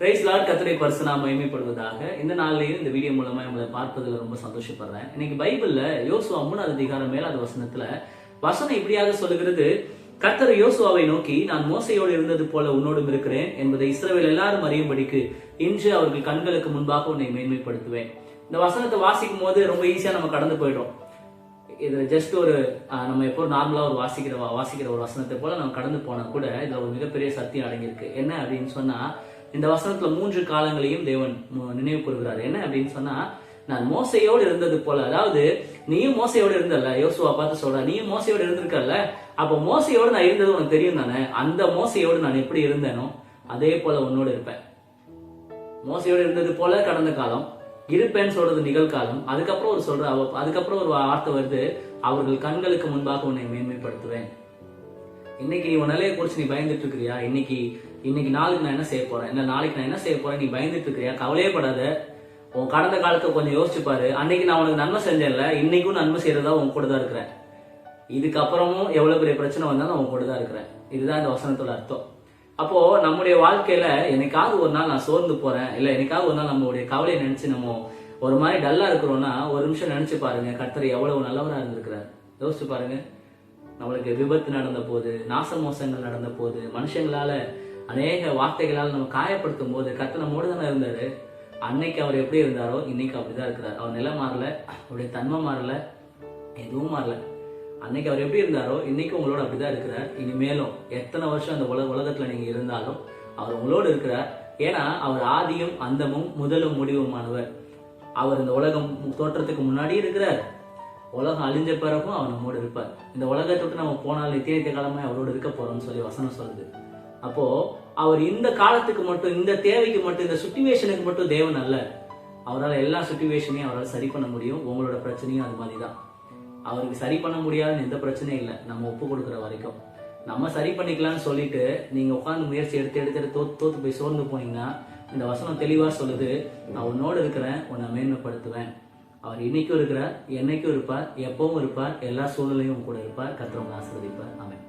Price Lord, கர்த்தருடைய பரிசுநாமம் மகிமைப்படுவதாக. இந்த நாளிலேயும் இந்த வீடியோ மூலமா உங்களை பார்ப்பதில் ரொம்ப சந்தோஷப்படுறேன். இன்னைக்கு பைபிள்ல யோசுவா 3வது அதிகாரம் 7வது வசனத்துல வசனம் இப்படியாக சொல்லுகிறது: கர்த்தர் யோசுவாவை நோக்கி, நான் மோசையோடு இருந்தது போல உன்னோடும் இருக்கிறேன் என்பதை இஸ்ரவேல் எல்லாரும் அறியும்படிக்கு இன்று அவர்கள் கண்களுக்கு முன்பாக உன்னை மேன்மைப்படுத்துவேன். இந்த வசனத்தை வாசிக்கும் போது ரொம்ப ஈஸியா நம்ம கடந்து போயிடும். இது ஜஸ்ட் ஒரு நம்ம எப்போ நார்மலா ஒரு வாசிக்கிற ஒரு வசனத்தை போல நம்ம கடந்து போனா கூட இதுல ஒரு மிகப்பெரிய சத்தியம் அடங்கியிருக்கு. என்ன அப்படின்னு சொன்னா, இந்த வசனத்துல 3 காலங்களையும் தேவன் நினைவு கூறுகிறார். என்ன அப்படின்னு சொன்னா, நான் மோசையோடு இருந்தது போல, அதாவது நீயும் மோசையோடு இருந்தல்ல, யோசுவா பார்த்து சொல்ற, நீயும் மோசையோடு இருந்திருக்கல்ல, அப்ப மோசையோடு நான் இருந்தது உனக்கு தெரியும் தானே, அந்த மோசையோடு நான் எப்படி இருந்தேனோ அதே போல உன்னோடு இருப்பேன். மோசையோடு இருந்தது போல கடந்த காலம், இருப்பேன்னு சொல்றது நிகழ்காலம். அதுக்கப்புறம் ஒரு வார்த்தை வருது, அவர்கள் கண்களுக்கு முன்பாக உன்னை மேன்மைப்படுத்துவேன். இன்னைக்கு நீ உன் நிலையை குறிச்சு நீ பயந்துட்டு இருக்கிறியா? இன்னைக்கு நாளுக்கு நான் என்ன செய்ய போறேன், இல்ல நாளைக்கு நான் என்ன செய்ய போறேன், நீ பயந்துட்டு இருக்கிறியா? கவலையே படாத. உன் கடந்த காலத்தை கொஞ்சம் யோசிச்சு பாரு. அன்னைக்கு நான் உனக்கு நன்மை செஞ்சேன்ல, இன்னைக்கும் நன்மை செய்யறதா உன் கூட தான் இருக்கிறேன். இதுக்கப்புறமும் எவ்வளவு பெரிய பிரச்சனை வந்தாலும் உன் கூட தான் இருக்கிறேன். இதுதான் இந்த வசனத்தோட அர்த்தம். அப்போ நம்முடைய வாழ்க்கையில என்னைக்காவது ஒரு நாள் நான் சோர்ந்து போறேன், இல்ல என்னைக்காவது ஒரு நாள் நம்மளுடைய கவலையை நினைச்சு நம்ம ஒரு மாதிரி டல்லா இருக்கிறோம்னா, ஒரு நிமிஷம் நினைச்சு பாருங்க, கர்த்தர் எவ்வளவு நல்லவரா இருந்திருக்கிறார். யோசிச்சு பாருங்க. நம்மளுக்கு விபத்து நடந்த போது, நாச மோசங்கள் நடந்த போது, மனுஷங்களால அநேக வார்த்தைகளால் நம்ம காயப்படுத்தும் போது கர்த்தர் நம்மோடு தானே இருந்தாரு. அன்னைக்கு அவர் எப்படி இருந்தாரோ இன்னைக்கு அப்படிதான் இருக்கிறார். அவர் நிலை மாறல, அவருடைய தன்மை மாறல, எதுவும் மாறல. அன்னைக்கு அவர் எப்படி இருந்தாரோ இன்னைக்கு உங்களோட அப்படிதான் இருக்கிறார். இனிமேலும் எத்தனை வருஷம் அந்த உலகத்துல நீங்க இருந்தாலும் அவர் உங்களோடு இருக்கிறார். ஏன்னா அவர் ஆதியும் அந்தமும் முதலும் முடிவுமானவர். அவர் இந்த உலகம் தோற்றத்துக்கு முன்னாடி இருக்கிறார். உலகம் அழிஞ்ச பிறகும் அவர் நம்மோடு இருப்பார். இந்த உலகத்தை விட்டு நம்ம போனால் நித்திய காலமா அவரோடு இருக்க போறோம்னு சொல்லி வசனம் சொல்லுது. அப்போ அவர் இந்த காலத்துக்கு மட்டும், இந்த தேவைக்கு மட்டும், இந்த சுச்சுவேஷனுக்கு மட்டும் தேவன் அல்ல. அவரால் எல்லா சுச்சுவேஷனையும் அவரால் சரி பண்ண முடியும். உங்களோட பிரச்சனையும் அது மாதிரிதான். அவருக்கு சரி பண்ண முடியாதுன்னு எந்த பிரச்சனையும் இல்லை, நம்ம ஒப்பு கொடுக்குற வரைக்கும். நம்ம சரி பண்ணிக்கலாம்னு சொல்லிட்டு நீங்க உட்காந்து முயற்சி எடுத்து தோத்து போய் சோர்ந்து போனீங்கன்னா, இந்த வசனம் தெளிவா சொல்லுது, நான் உன்னோடு இருக்கிறேன், உன்னை மேன்மைப்படுத்துவேன். அவர் இன்னைக்கும் இருக்கிறார், என்னைக்கும் இருப்பார், எப்பவும் இருப்பார், எல்லா சூழ்நிலையும் கூட இருப்பார். கர்த்தர் உங்களை ஆசீர்வதிப்பார். ஆமென்.